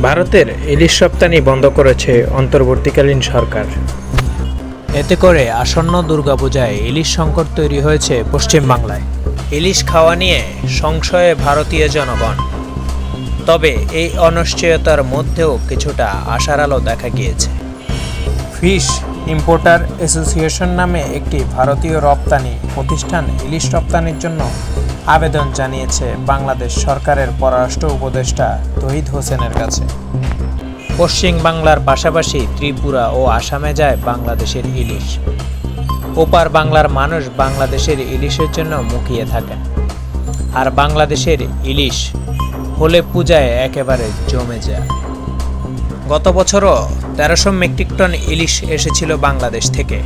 ভারতের ইলিশ রপ্তানি বন্ধ করেছে অন্তর্বর্তীকালীন সরকার। এতে করে আসন্ন দুর্গাপূজায় ইলিশ সংকট তৈরি হয়েছে পশ্চিমবাংলায়। ইলিশ খাওয়া নিয়ে সংশয়ে ভারতীয় জনগণ। তবে এই অনিশ্চয়তার মধ্যেও কিছুটা আশার আলো দেখা গিয়েছে। ফিশ ইম্পোর্টার অ্যাসোসিয়েশন নামে একটি ভারতীয় রপ্তানি প্রতিষ্ঠান ইলিশ রপ্তানির জন্য আবেদন জানিয়েছে বাংলাদেশ সরকারের পররাষ্ট্র উপদেষ্টা তৌহিদ হোসেনের কাছে। পশ্চিম বাংলার পাশাপাশি ত্রিপুরা ও আসামে যায় বাংলাদেশের ইলিশ। ওপার বাংলার মানুষ বাংলাদেশের ইলিশের জন্য মুখিয়ে থাকেন, আর বাংলাদেশের ইলিশ হলে পূজায় একেবারে জমে যায়। গত বছরও 1300 মেট্রিক টন ইলিশ এসেছিল বাংলাদেশ থেকে।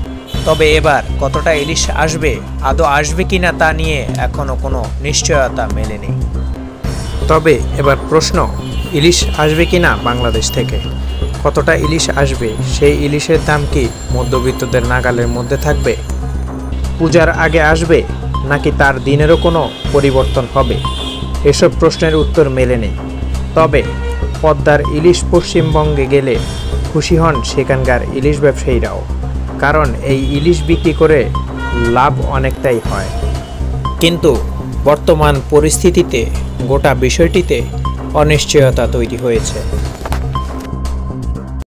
তবে এবার কতটা ইলিশ আসবে, আদৌ আসবে কিনা তা নিয়ে এখনও কোনো নিশ্চয়তা মেলেনি। তবে এবার প্রশ্ন, ইলিশ আসবে কিনা বাংলাদেশ থেকে, কতটা ইলিশ আসবে, সেই ইলিশের দাম কি মধ্যবিত্তদের নাগালের মধ্যে থাকবে? পূজার আগে আসবে নাকি তার দিনেরও কোনো পরিবর্তন হবে? এসব প্রশ্নের উত্তর মেলেনি। তবে পদ্মার ইলিশ পশ্চিমবঙ্গে গেলে খুশি হন সেখানকার ইলিশ ব্যবসায়ীরাও, কারণ এই ইলিশ বিক্রি করে লাভ অনেকটাই হয়। কিন্তু বর্তমান পরিস্থিতিতে গোটা বিষয়টিতে অনিশ্চয়তা তৈরি হয়েছে।